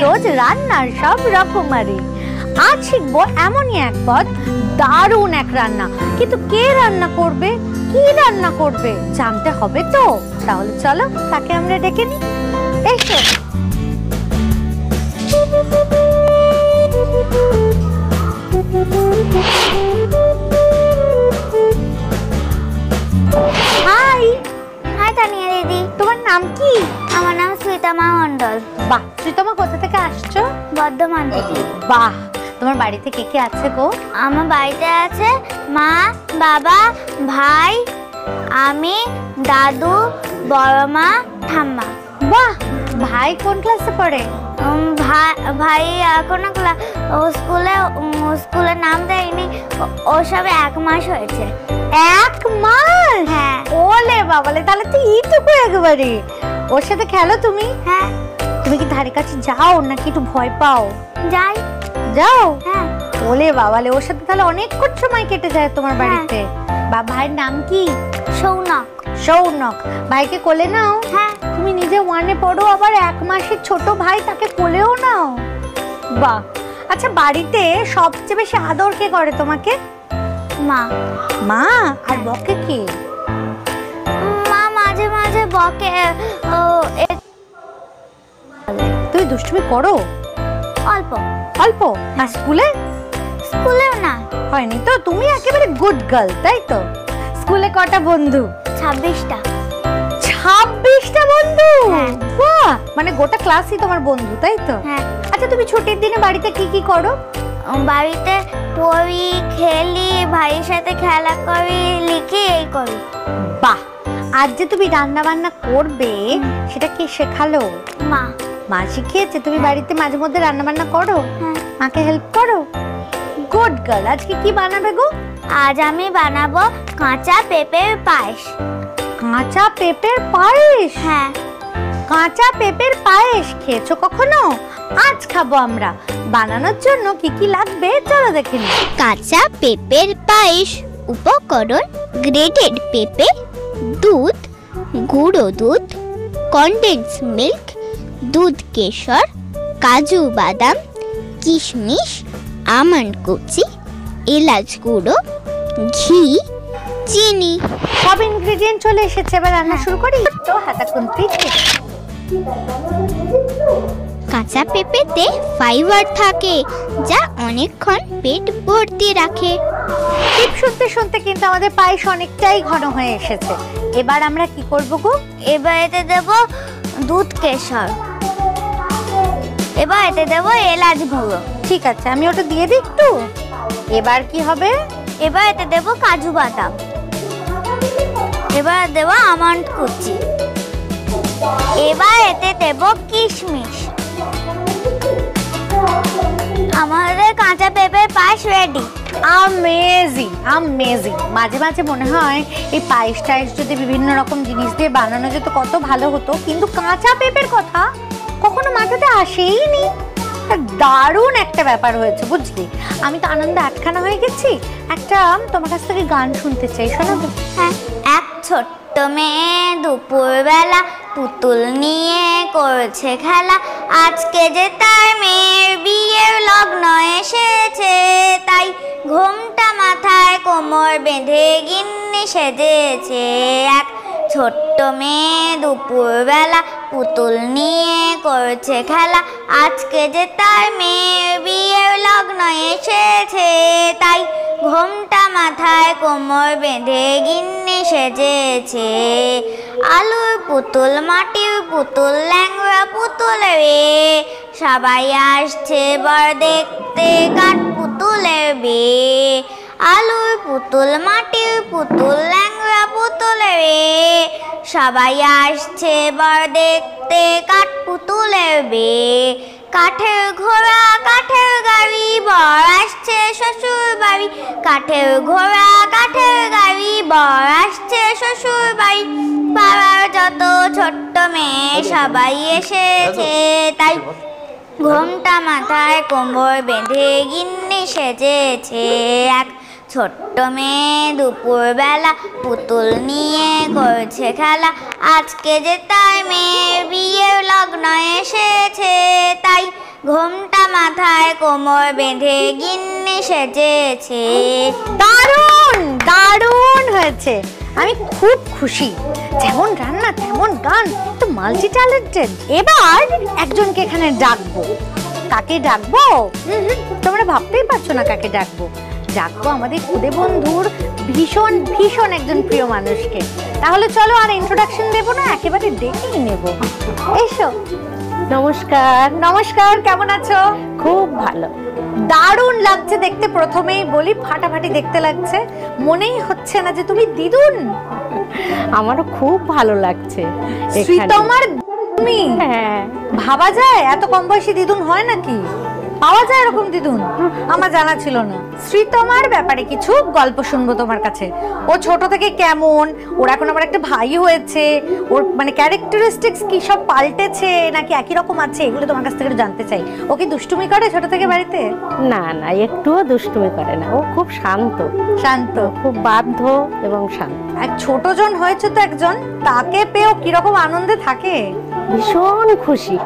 রোজ রান্নার সব রকমারি। আজ শিখবো এমনই এক পদ, দারুণ এক রান্না। কিন্তু কে রান্না করবে, কি রান্না করবে জানতে হবে তো। তাহলে চলো তাকে আমরা ডেকে নিই। এসো। হাই। হাই তানিয়া দিদি। তোমার নাম কি? আমার নাম সুইতামা মণ্ডল। বাহ, সুইতামা কোথা থেকে আসছো? বর্ধমান থেকে। বাহ, তোমার বাড়িতে কে কে আছে গো? আমার বাড়িতে আছে মা, বাবা, ভাই, আমি, দাদু, বড় মা, ঠাম্মা। বাহ, ভাই কোন ক্লাসে পড়ে? ভাই এখনো স্কুলে নাম দেয়নি, ও সবে 1 মাস হয়েছে। 1 মাস? হ্যাঁ। ওলে বাবালে, তাহলে তো এইটুকু একবারে। ওর সাথে খেলো তুমি? হ্যাঁ। তুমি কি ধারে কাছে যাও নাকি একটু ভয় পাও? যাই। যাও? হ্যাঁ। ওলে বাবালে, ওর সাথে তাহলে অনেকক্ষণ সময় কেটে যায় তোমার বাড়িতে। বা ভাইয়ের নাম কি? সৌনক। সৌনক। ভাইকে কোলে নাও? হ্যাঁ। তুমি নিজে 1-এ পড়ো, আবার 1 মাসের ছোট ভাই, তাকে কোলেও নাও? বাহ। আচ্ছা, বাড়িতে সবচেয়ে বেশি আদর কে করে তোমাকে? মা। মা? আর বকে কে? মা মাঝে মাঝে বকে। তুমি দুষ্টুমি করো? অল্প অল্প? আর স্কুলে? স্কুলেও না। হয়নি তো? তুমি একেবারে গুড গার্ল, তাই তো? স্কুলে কটা বন্ধু? 26টা। 26টা বন্ধু? হ্যাঁ। বাহ, মানে গোটা ক্লাসই তোমার বন্ধু, তাই তো? হ্যাঁ। আচ্ছা, তুমি ছুটির দিনে বাড়িতে কি কি করো? বাড়িতে পড়ি, খেলি, ভাইয়ের সাথে খেলা করি, লিখি, এই করি। বাহ। আজ যে তুমি রান্না বান্না করবে, সেটা কে শেখালো? মা। মা শিখিয়েছে? তুমি বাড়িতে মাঝে মধ্যে রান্না বান্না করো? হ্যাঁ। মাকে হেল্প করো? Good girl. আজকে কি বানাবে গো? আজ আমি বানাবো কাঁচা পেঁপের পায়েস। কাঁচা পেঁপের পায়েস? হ্যাঁ। কাঁচা পেঁপের পায়েস খেয়েছো কখনো? আজ খাবো আমরা। বানানোর জন্য কি কি লাগবে চলো দেখে নিই। কাঁচা পেঁপের পায়েস উপকরণ: গ্রেটেড পেঁপে, দুধ, গুঁড়ো দুধ, কনডেন্স মিল্ক, দুধ কেশর, কাজু বাদাম, কিশমিশ, আমন্ড কুচি, এলাচ গুঁড়ো, ঘি, চিনি। সব ইনগ্রেডিয়েন্ট চলে এসেছে, এবার রান্না শুরু করি তো। হাতা খুন্তি। কাঁচা পেঁপেতে ফাইবার থাকে, যা অনেকক্ষণ পেট ভর্তি রাখে। টিপ শুনতে শুনতে কিন্তু আমাদের পায়েস অনেকটাই ঘন হয়ে এসেছে। এবার আমরা কি করব গো? এবার এতে দেব দুধ কেশর, এবার এতে দেব এলাচ গুঁড়ো। ঠিক আছে, আমি ওটা দিয়ে দিই একটু। এবার কি হবে? এবার এতে দেব কাজু বাদাম, এবার দেব আমন্ড কুচি, এবার এতে দেব কিশমিশ। আমাদের কাঁচা পেঁপের পায়েস রেডি। Amazing amazing. মাঝে মাঝে মনে হয় এই পায়েস টায়েস যদি বিভিন্ন রকম জিনিস দিয়ে বানানো যেত কত ভালো হতো, কিন্তু কাঁচা পেঁপের কথা কখনো মাথাতে আসেইনি। দারুণ একটা ব্যাপার হয়েছে, বুঝলি? আমি তো আনন্দে আটখানা হয়ে গেছি। একটা তোমার কাছ থেকে গান শুনতে চাই, শোনাবে? হ্যাঁ। এক ছোট্ট মেয়ে দুপুরবেলা পুতুল নিয়ে করছে খেলা, আজকে যে তার মেয়ের বিয়ের লগ্ন এসেছে, তাই ঘোমটা মাথায় কোমর বেঁধে গিন্নি সেজেছে। এক ছোট্ট মেয়ে দুপুরবেলা পুতুল নিয়ে করছে খেলা, আজকে যে তার মেয়ের বিয়ের লগ্ন এসেছে, তাই ঘোমটা মাথায় কোমর বেঁধে গিন্নি সেজেছে। আলুর পুতুল, মাটির পুতুল, ল্যাংড়া পুতুল রে, সবাই আসছে বর দেখতে কাঠ পুতুলের বিয়ে। আলুর পুতুল, মাটির পুতুল, ল্যাংড়া পুতুল রে, সবাই আসছে বর দেখতে কাঠ পুতুলের বিয়ে। কাঠের ঘোড়া, কাঠের গাড়ি, বর আসছে শ্বশুর বাড়ি। কাঠের ঘোড়া, কাঠের গাড়ি, বর আসছে শ্বশুর বাড়ি। পাড়ার যত ছোট্ট মেয়ে সবাই এসেছে, তাই ঘোমটা মাথায় কোমর বেঁধে গিন্নি সেজেছে। এক ছোট্ট মেয়ে দুপুরবেলা পুতুল নিয়ে করছে খেলা, আজকে যে তাই মেয়ের বিয়ের লগ্ন এসেছে, তাই ঘোমটা মাথায় কোমর বেঁধে গিন্নি সেজেছে। দারুণ দারুণ হয়েছে, আমি খুব খুশি। যেমন রান্না তেমন গান, তো মাল্টি ট্যালেন্টেড। এবার একজনকে এখানে ডাকবো। কাকে ডাকবো? তোমরা ভাবতেই পারছো না কাকে ডাকবো। ডাকবো আমাদের খুদে বন্ধুর ভীষণ ভীষণ একজন প্রিয় মানুষকে। তাহলে চলো আর ইন্ট্রোডাকশন দেবো না, একেবারে ডেকেই নেবো। এসো। নমস্কার। নমস্কার, কেমন আছো? খুব ভালো। দারুণ লাগছে দেখতে। প্রথমেই বলি, ফাটাফাটি দেখতে লাগছে। মনেই হচ্ছে না যে তুমি দিদুন। আমারও খুব ভালো লাগছে। শ্রীতমার তুমি? হ্যাঁ। ভাবা যায় এত কম বয়সী দিদুন হয় নাকি? পাওয়া যায় এরকম দিদুন? আমার জানা ছিল না। শ্রীতমার ব্যাপারে কিছু গল্প শুনবো তোমার কাছে। ও ছোট থেকে কেমন, ওর এখন আবার একটা ভাই হয়েছে, ওর মানে ক্যারেক্টারিস্টিক্স কি সব পাল্টেছে নাকি একই রকম আছে, এগুলো তোমার কাছ থেকে জানতে চাই। ও কি দুষ্টুমি করে ছোট থেকে বাড়িতে? না না, একটুও দুষ্টুমি করে না। ও খুব শান্ত। শান্ত, খুব বাধ্য এবং শান্ত। এক ছোট জন হয়েছে তো একজন, তাকে পেয়েও কিরকম আনন্দে থাকে? ভীষণ খুশি,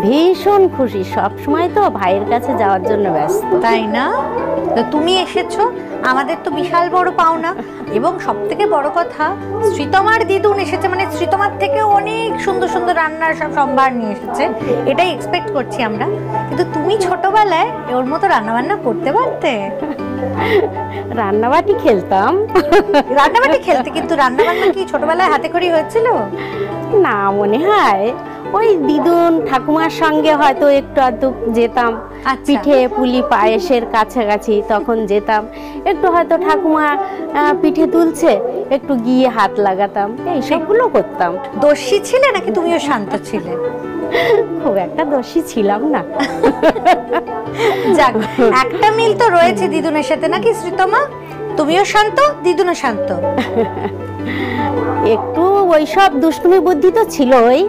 ভীষণ খুশি। সবসময় তো ভাইয়ের কাছে যাওয়ার জন্য ব্যস্ত। তাই না? তো তুমি এসেছো, আমাদের তো বিশাল বড় পাওনা। এবং সব থেকে বড় কথা, শ্রীতমার দিদুন এসেছে মানে শ্রীতমার থেকে অনেক সুন্দর সুন্দর রান্নার সব সম্ভার নিয়ে এসেছে। এটাই এক্সপেক্ট করছি আমরা। কিন্তু তুমি ছোটবেলায় ওর মতো রান্না বান্না করতে পারতে? রান্নাবাটি খেলতাম। রান্নাবাটি খেলতে, কিন্তু রান্না বান্না কি ছোটবেলায় হাতে খড়ি হয়েছিল? না, মনে হয় ওই দিদুন ঠাকুমার সঙ্গে হয়তো একটু আধটু যেতাম। পিঠে পুলি পায়েসের কাছাকাছি তখন যেতাম। একটু হয়তো ঠাকুমা পিঠে তুলছে, একটু গিয়ে হাত লাগাতাম, এই সবগুলো করতাম। দোষী ছিলে নাকি তুমিও শান্ত ছিলে? খুব একটা দোষী ছিলাম না। যাক, একটা মিল তো রয়েছে দিদুনের সাথে, নাকি শ্রীতমা? তুমিও শান্ত, দিদুনও শান্ত। একটু ওইসব দুষ্টুমি বুদ্ধি তো ছিলই।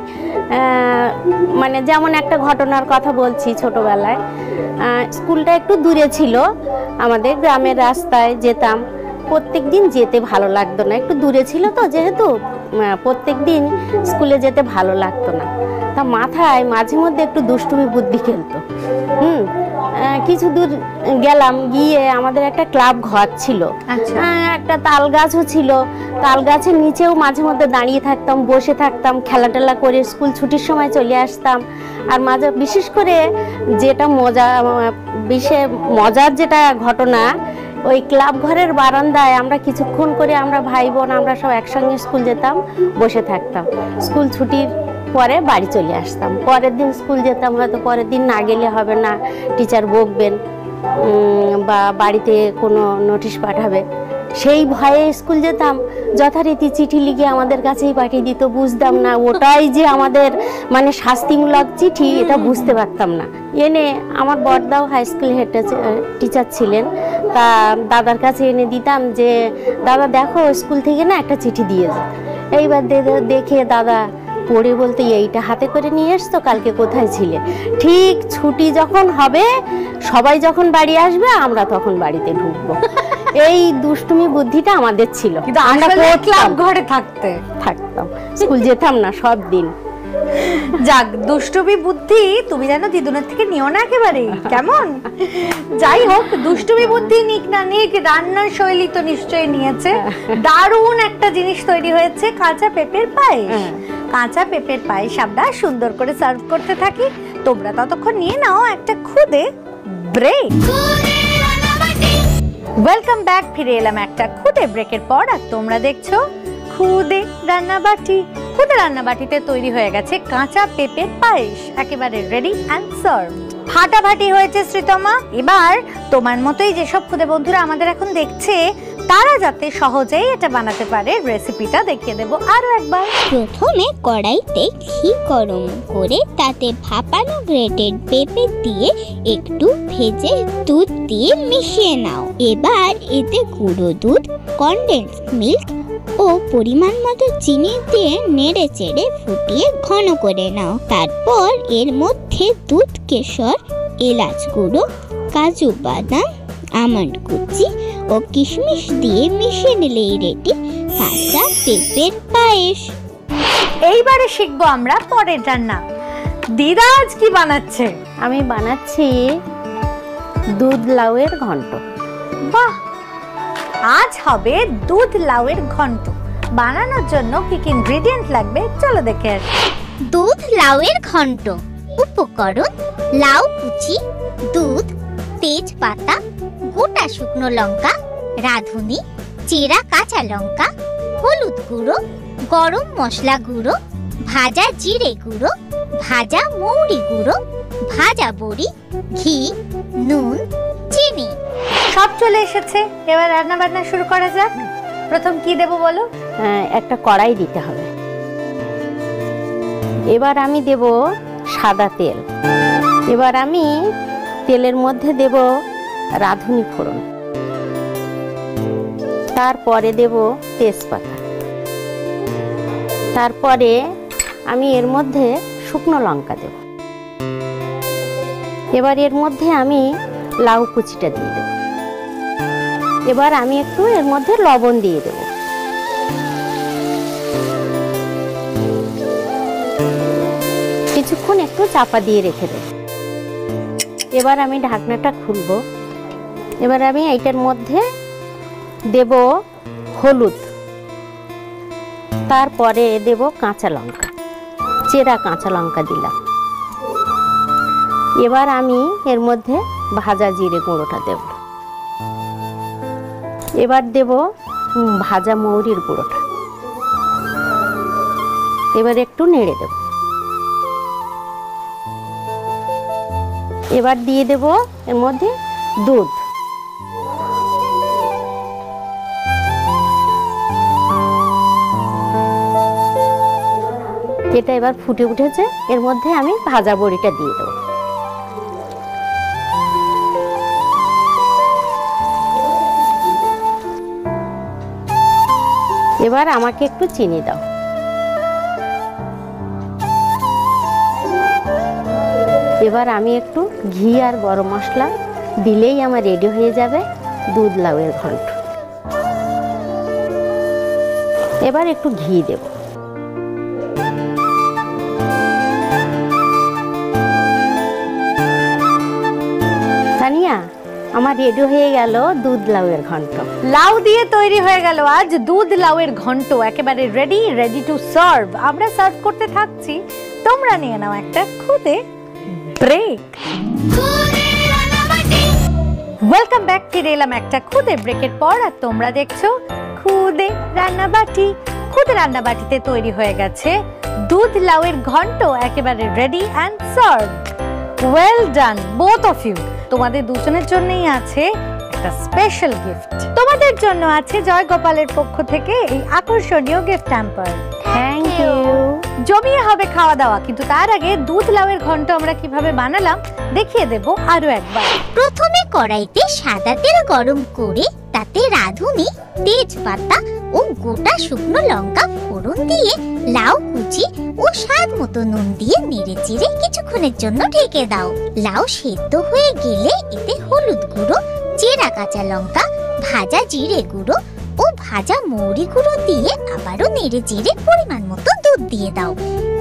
মানে যেমন একটা ঘটনার কথা বলছি, ছোটবেলায় স্কুলটা একটু দূরে ছিল, আমাদের গ্রামের রাস্তায় যেতাম। প্রত্যেক দিন যেতে ভালো লাগতো না, একটু দূরে ছিল তো যেহেতু, প্রত্যেক দিন স্কুলে যেতে ভালো লাগতো না। তা মাথায় মাঝে মধ্যে একটু দুষ্টুমি বুদ্ধি খেলতো। কিছু দূর গেলাম, গিয়ে আমাদের একটা ক্লাব ঘর ছিল, একটা তাল গাছও ছিল। তাল গাছের নিচেও মাঝে মধ্যে দাঁড়িয়ে থাকতাম, বসে থাকতাম, খেলা টেলা করে স্কুল ছুটির সময় চলে আসতাম। আর মাঝে বিশেষ করে যেটা মজার যেটা ঘটনা, ওই ক্লাব ঘরের বারান্দায় আমরা কিছুক্ষণ করে আমরা ভাই বোন আমরা সব একসঙ্গে স্কুল যেতাম, বসে থাকতাম। স্কুল ছুটির পরে বাড়ি চলে আসতাম। পরের দিন স্কুল যেতাম, হয়তো পরের দিন না গেলে হবে না, টিচার বকবেন বা বাড়িতে কোনো নোটিশ পাঠাবে, সেই ভয়ে স্কুল যেতাম। যথারীতি চিঠি লিখে আমাদের কাছেই পাঠিয়ে দিত। বুঝতাম না ওটাই যে আমাদের মানে শাস্তিমূলক চিঠি, এটা বুঝতে পারতাম না। এনে আমার বড়দাও হাই স্কুল হেড টিচার ছিলেন, তা দাদার কাছে এনে দিতাম যে দাদা দেখো স্কুল থেকে না একটা চিঠি দিয়েছে। এইবার দেখে দাদা পড়ে বলতে, এইটা হাতে করে নিয়ে এসছো, কালকে কোথায় ছিলে? ঠিক ছুটি যখন হবে, সবাই যখন বাড়ি আসবে, আমরা তখন বাড়িতে ঢুকবো। এই দুষ্টুমি বুদ্ধিটা আমাদের ছিল। কিন্তু আমরা ক্লাব ঘরে থাকতাম, স্কুল যেতাম না সব দিন। যাক, দুষ্টুমি বুদ্ধি তুমি জানো দিদুনের থেকে নিও না একেবারে, কেমন? যাই হোক, দুষ্টুমি বুদ্ধি নিক না নিক, রান্নার শৈলী তো নিশ্চয়ই নিয়েছে। দারুণ একটা জিনিস তৈরি হয়েছে, কাঁচা পেঁপের পায়েস। কাঁচা পেঁপের পায়েস আমরা সুন্দর করে সার্ভ করতে থাকি। তোমরা ততক্ষণ নিয়ে নাও একটা খুদে ব্রেক। ওয়েলকাম ব্যাক, ফিরে এলাম একটা খুদে ব্রেকের পর। আর তোমরা দেখছো খুদে রান্নাবাটি। খুদে রান্নাবাটিতে তৈরি হয়ে গেছে কাঁচা পেঁপের পায়েস, একেবারে রেডি অ্যান্ড সার্ভ। ফাটাফাটি হয়েছে শ্রীতমা। এবার তোমার মতোই যেসব খুদে বন্ধুরা আমাদের এখন দেখছে, তারা যাতে সহজেই এটা বানাতে পারে, রেসিপিটা দেখিয়ে দেবো আরো একবার। প্রথমে কড়াইতে ঘি গরম করে তাতে ভাপানো গ্রেটেড পেঁপে দিয়ে একটু ভেজে দুধ দিয়ে মিশিয়ে নাও। এবার এতে গুঁড়ো দুধ, কনডেন্স মিল্ক ও পরিমাণ মতো চিনি দিয়ে নেড়ে চেড়ে ফুটিয়ে ঘন করে নাও। তারপর এর মধ্যে দুধ, কেশর, এলাচ গুঁড়ো, কাজু বাদাম আমন্ড কুচি ও কিশমিশ দিয়ে মিশিয়ে নিলেই রেডি কাঁচা পেঁপের পায়েস। এইবারে শিখবো আমরা পরের রান্না। দিদা আজ কি বানাচ্ছে? আমি বানাচ্ছি দুধ লাউয়ের ঘন্ট। বাহ, আজ হবে দুধ লাউয়ের ঘন্ট। বানানোর জন্য কি কি ইনগ্রেডিয়েন্ট লাগবে চলো দেখে আসি। দুধ লাউয়ের ঘন্ট। উপকরণ: লাউ কুচি, দুধ, তেজপাতা, গোটা শুকনো লঙ্কা, রাঁধুনি, চেরা কাঁচা লঙ্কা, হলুদ গুঁড়ো, গরম মশলা গুঁড়ো, ভাজা জিরে গুঁড়ো, ভাজা মৌরি গুঁড়ো, ভাজা বড়ি, ঘি, নুন, চিনি। সব চলে এসেছে, এবার রান্না বান্না শুরু করা যাক। প্রথম কি দেব বলো? একটা কড়াই দিতে হবে। এবার আমি দেব সাদা তেল। এবার আমি তেলের মধ্যে দেব রাঁধুনি ফোড়ন, তারপরে দেব তেজপাতা, তারপরে আমি এর মধ্যে শুকনো লঙ্কা দেব। এবার এর মধ্যে আমি লাউ কুচিটা দিয়ে দেব। এবার আমি একটু এর মধ্যে লবণ দিয়ে দেব। কিছুক্ষণ একটু চাপা দিয়ে রেখে দেব। এবার আমি ঢাকনাটা খুলব। এবার আমি এইটার মধ্যে দেব হলুদ, তারপরে দেব কাঁচা লঙ্কা, চেরা কাঁচা লঙ্কা দিলাম। এবার আমি এর মধ্যে ভাজা জিরে গুঁড়োটা দেব। এবার দেব ভাজা মৌরির গুঁড়োটা। এবার একটু নেড়ে দেব। এবার দিয়ে দেব এর মধ্যে দুধ। এটা এবার ফুটে উঠেছে, এর মধ্যে আমি ভাজা বড়িটা দিয়ে দেব। এবার আমাকে একটু চিনি দাও। এবার আমি একটু ঘি আর গরম মশলা দিলেই আমার রেডি হয়ে যাবে দুধ লাউয়ের ঘন্ট। এবার একটু ঘি দেব। তানিয়া, আমার রেডি হয়ে গেল দুধ লাউয়ের ঘন্ট। লাউ দিয়ে তৈরি হয়ে গেল আজ দুধ লাউয়ের ঘন্ট, একেবারে রেডি টু সার্ভ। আমরা সার্ভ করতে থাকছি, তোমরা নিয়ে নাও একটা খুদে ব্রেক। Welcome back. ফিরে এলাম একটা খুদে ব্রেকের পর, আর তোমরা দেখছো খুদে রান্নাবাটি। খুদে রান্নাবাটিতে তৈরি হয়ে গেছে দুধ লাউয়ের ঘন্ট, একেবারে ready and serve. Well done both of you. তোমাদের দুজনের জন্যই আছে একটা স্পেশাল গিফট। তোমাদের জন্য আছে জয় গোপালের পক্ষ থেকে এই আকর্ষণীয় গিফট হ্যাম্পার। Thank you. জমিয়ে হবে খাওয়া দাওয়া, কিন্তু তার আগে দুধ লাউয়ের ঘন্ট আমরা কিভাবে বানালাম দেখিয়ে দেব আরো একবার। প্রথমে কড়াইতে সাদা তেল গরম করে তাতে রাঁধুনি, তেজপাতা ও গোটা শুকনো লঙ্কা ফোড়ন দিয়ে লাউ কুচি ও স্বাদ মতো নুন দিয়ে নেড়েচেড়ে কিছুক্ষণের জন্য ঢেকে দাও। লাউ সেদ্ধ হয়ে গেলে এতে হলুদ গুঁড়ো, চেরা কাঁচা লঙ্কা, ভাজা জিরে গুঁড়ো ও ভাজা মৌরি গুঁড়ো দিয়ে আবারও নেড়েচেড়ে পরিমাণ মতো দুধ দিয়ে দাও।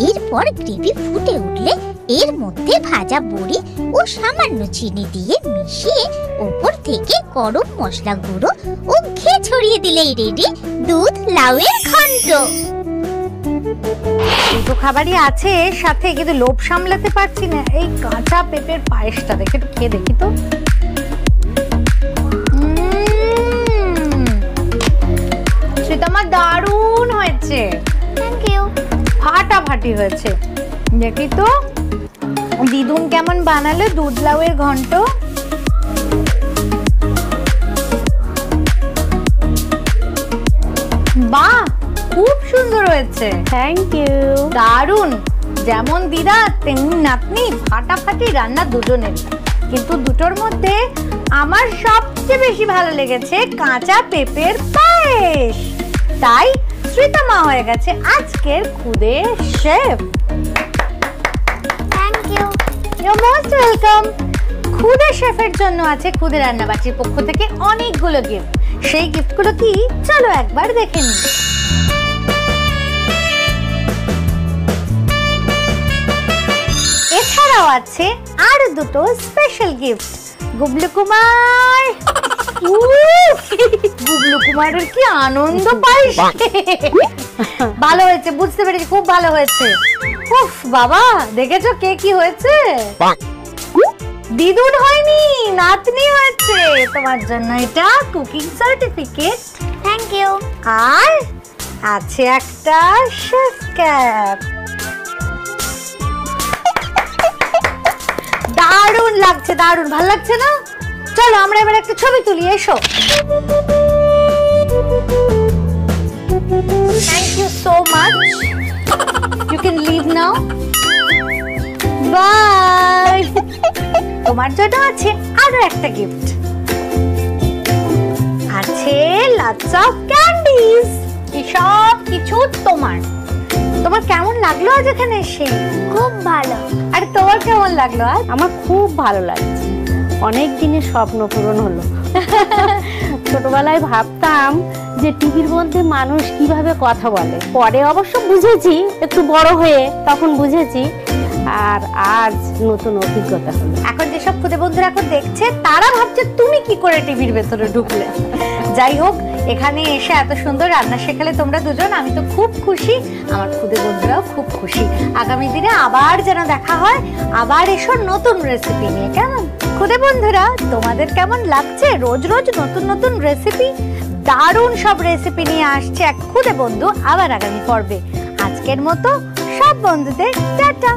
এরপর গ্রেভি ফুটে উঠলে এর মধ্যে ভাজা বড়ি ও সামান্য চিনি দিয়ে মিশিয়ে উপর থেকে গরম মশলা গুঁড়ো ও ঘি ছড়িয়ে দিলেই রেডি দুধ লাউয়ের ঘন্ট। দুটো খাবারই আছে সাথে, কিন্তু লোভ সামলাতে পারছি না এই কাঁচা পেঁপের পায়েসটা দেখে, একটু খেয়ে দেখি তো। সেটা আমার দারুণ হয়েছে। Thank you. ফাটাফাটি হয়েছে। দেখি তো দিদুন কেমন বানালো দুধ লাউয়ের ঘন্ট। বাহ, খুব সুন্দর হয়েছে। Thank you. দারুণ। যেমন দিদা তেমনি নাতনি, ফাটাফাটি রান্না দুজনের। কিন্তু দুটোর মধ্যে আমার সবচেয়ে বেশি ভালো লেগেছে কাঁচা পেঁপের পায়েস। তাই শ্রীতা মা হয়ে গেছে আজকের খুদে chef. Thank you. You most welcome. খুদে শেফের জন্য আছে খুদে রান্নাবাটির পক্ষ থেকে অনেকগুলো গিফট। সেই গিফটগুলো কি, চলো একবার দেখে নিই। এছাড়াও আছে আর দুটো স্পেশাল গিফট। গুবলু কুমার, গুবলু কুমারের কি আনন্দ পাইস। ভালো হয়েছে, বুঝতে পেরেছি, খুব ভালো হয়েছে। উফ বাবা, দেখেছো কে কি হয়েছে? দিদুন হয়নি, নাতনি হয়েছে। তোমার জন্য এটা কুকিং সার্টিফিকেট। Thank you. আর আছে একটা শেফ ক্যাপ। দারুণ লাগছে, দারুণ ভালো লাগছে না? চলো আমরা এবার একটা ছবি তুলি, এসো। Thank you so much, you can leave now, bye. তোমার জন্য আছে আরো একটা গিফট, আছে লটস অফ ক্যান্ডিজ। এই সব কিছু তোমার। তোমার কেমন লাগলো আজ এখানে এসে? খুব ভালো। আর তোমার কেমন লাগলো আজ? আমার খুব ভালো লাগছে, অনেক দিনের স্বপ্ন পূরণ হলো। ছোটবেলায় ভাবতাম যে টিভির মধ্যে মানুষ কিভাবে কথা বলে, পরে অবশ্য বুঝেছি, একটু বড় হয়ে তখন বুঝেছি। আর আজ নতুন অভিজ্ঞতা হলো। এখন যেসব খুদে বন্ধুরা এখন দেখছে তারা ভাবছে তুমি কি করে টিভির ভেতরে ঢুকলে। যাই হোক, এখানে এসে এত সুন্দর রান্না শেখালে তোমরা দুজন, আমি তো খুব খুশি, আমার খুদে বন্ধুরাও খুব খুশি। আগামী দিনে আবার যেন দেখা হয়, আবার এসো নতুন রেসিপি নিয়ে, কেমন? খুদে বন্ধুরা, তোমাদের কেমন লাগছে রোজ রোজ নতুন নতুন রেসিপি? দারুণ সব রেসিপি নিয়ে আসছে এক খুদে বন্ধু আবার আগামী পর্বে। আজকের মতো সব বন্ধুদের টাটা।